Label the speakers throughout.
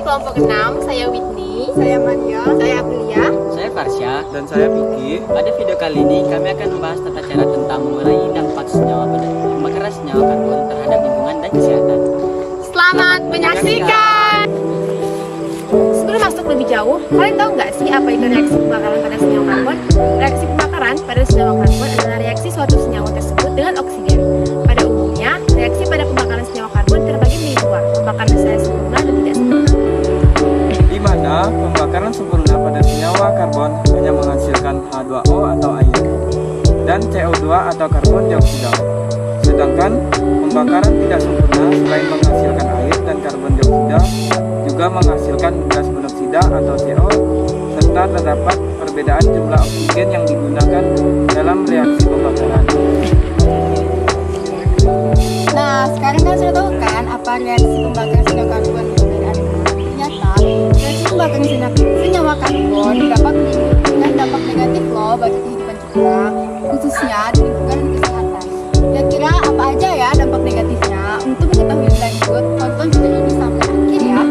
Speaker 1: dari kelompok 6, saya Whitney,
Speaker 2: Saya Maria.
Speaker 1: saya Aprilia.
Speaker 3: Saya Farsya.
Speaker 4: Dan saya Piki.
Speaker 3: Pada video kali ini kami akan membahas tata cara tentang mengurangi dampak senyawa pembakaran senyawa karbon terhadap lingkungan dan kesehatan.
Speaker 1: Selamat menyaksikan. Sebelum masuk lebih jauh, kalian tahu nggak sih apa itu reaksi pembakaran pada senyawa karbon? Reaksi pembakaran pada senyawa karbon adalah reaksi suatu senyawa tersebut dengan oksigen. Pada umumnya, reaksi pada pembakaran senyawa karbon terbagi menjadi dua, pembakaran secara sempurna dan tidak sempurna.
Speaker 4: Di mana pembakaran sempurna pada senyawa karbon hanya menghasilkan H2O atau air dan CO2 atau karbon dioksida. Sedangkan pembakaran tidak sempurna selain menghasilkan air dan karbon dioksida juga menghasilkan gas monoksida atau CO serta terdapat perbedaan jumlah oksigen yang digunakan dalam reaksi pembakaran.
Speaker 2: Nah, sekarang kan sudah tahu kan apa reaksi pembakaran senyawa karbon dan ternyata reaksi pembakaran senyawa karbon dapat menimbulkan dampak negatif loh bagi kehidupan kita, khususnya di lingkungan dan kesehatan. Kira-kira apa aja ya dampak negatifnya? Untuk mengetahui lebih lanjut, tonton video ini sampai akhir ya.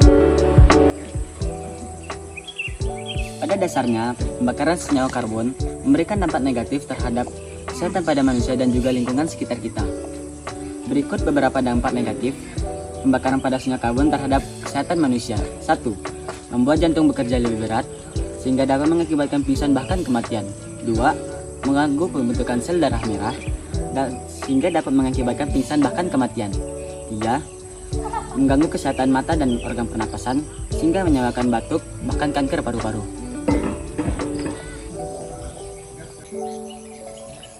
Speaker 3: Pada dasarnya, pembakaran senyawa karbon memberikan dampak negatif terhadap kesehatan pada manusia dan juga lingkungan sekitar kita. Berikut beberapa dampak negatif pembakaran pada senyawa karbon terhadap kesehatan manusia. 1. Membuat jantung bekerja lebih berat, sehingga dapat mengakibatkan pingsan bahkan kematian. 2. Mengganggu pembentukan sel darah merah, sehingga dapat mengakibatkan pingsan bahkan kematian. 3. Mengganggu kesehatan mata dan organ pernapasan, sehingga menyebabkan batuk bahkan kanker paru-paru.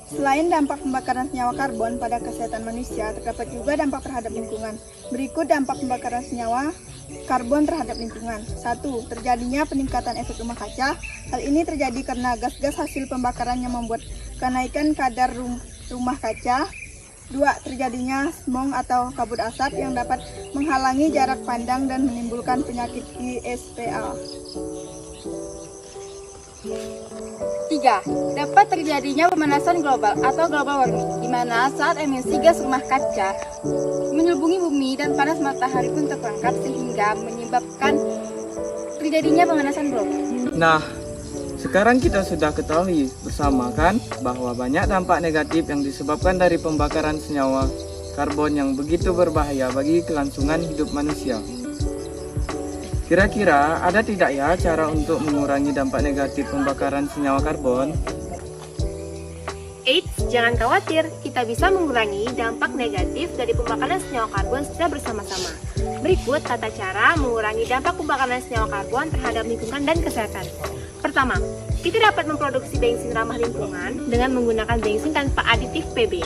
Speaker 2: Selain dampak pembakaran senyawa karbon pada kesehatan manusia, terdapat juga dampak terhadap lingkungan. Berikut dampak pembakaran senyawa karbon terhadap lingkungan. 1. Terjadinya peningkatan efek rumah kaca. Hal ini terjadi karena gas-gas hasil pembakaran yang membuat kenaikan kadar rumah kaca. 2. Terjadinya smog atau kabut asap yang dapat menghalangi jarak pandang dan menimbulkan penyakit ISPA. 3. Dapat terjadinya pemanasan global atau global warming, di mana saat emisi gas rumah kaca menyelubungi bumi dan panas matahari pun terperangkap sehingga menyebabkan terjadinya pemanasan global.
Speaker 4: Nah, sekarang kita sudah ketahui bersama kan bahwa banyak dampak negatif yang disebabkan dari pembakaran senyawa karbon yang begitu berbahaya bagi kelangsungan hidup manusia. Kira-kira ada tidak ya cara untuk mengurangi dampak negatif pembakaran senyawa karbon?
Speaker 1: Eits, jangan khawatir, kita bisa mengurangi dampak negatif dari pembakaran senyawa karbon secara bersama-sama. Berikut tata cara mengurangi dampak pembakaran senyawa karbon terhadap lingkungan dan kesehatan. Pertama, kita dapat memproduksi bensin ramah lingkungan dengan menggunakan bensin tanpa aditif PB.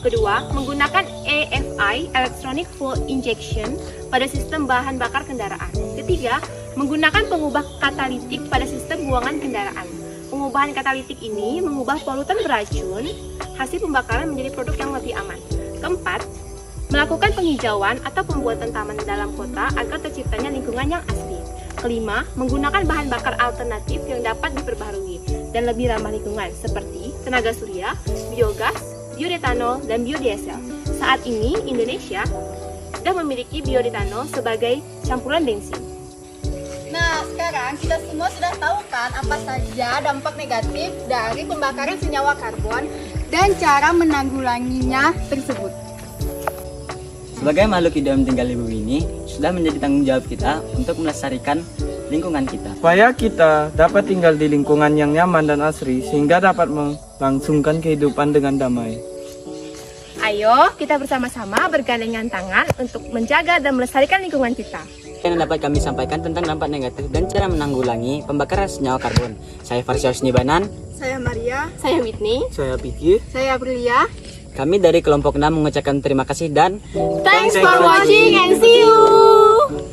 Speaker 1: Kedua, menggunakan EFI, Electronic Fuel Injection, pada sistem bahan bakar kendaraan. Ketiga, menggunakan pengubah katalitik pada sistem buangan kendaraan. Pengubahan katalitik ini mengubah polutan beracun hasil pembakaran menjadi produk yang lebih aman. Keempat, melakukan penghijauan atau pembuatan taman dalam kota agar terciptanya lingkungan yang asri. Kelima, menggunakan bahan bakar alternatif yang dapat diperbaharui dan lebih ramah lingkungan seperti tenaga surya, biogas, bioetanol, dan biodiesel. Saat ini, Indonesia sudah memiliki bioetanol sebagai campuran bensin.
Speaker 2: Nah, sekarang kita semua sudah tahu kan apa saja dampak negatif dari pembakaran senyawa karbon dan cara menanggulanginya tersebut.
Speaker 3: Sebagai makhluk hidup yang tinggal di bumi ini, sudah menjadi tanggung jawab kita untuk melestarikan lingkungan kita.
Speaker 4: Supaya kita dapat tinggal di lingkungan yang nyaman dan asri sehingga dapat melangsungkan kehidupan dengan damai.
Speaker 1: Ayo, kita bersama-sama bergandengan tangan untuk menjaga dan melestarikan lingkungan kita.
Speaker 3: Yang dapat kami sampaikan tentang dampak negatif dan cara menanggulangi pembakaran senyawa karbon. Saya Farsya Husnibanan.
Speaker 2: Saya Maria.
Speaker 1: Saya Whitney.
Speaker 4: Saya Piki.
Speaker 2: Saya Aprilia.
Speaker 3: Kami dari kelompok 6 mengucapkan terima kasih dan
Speaker 1: Thanks for watching and see you!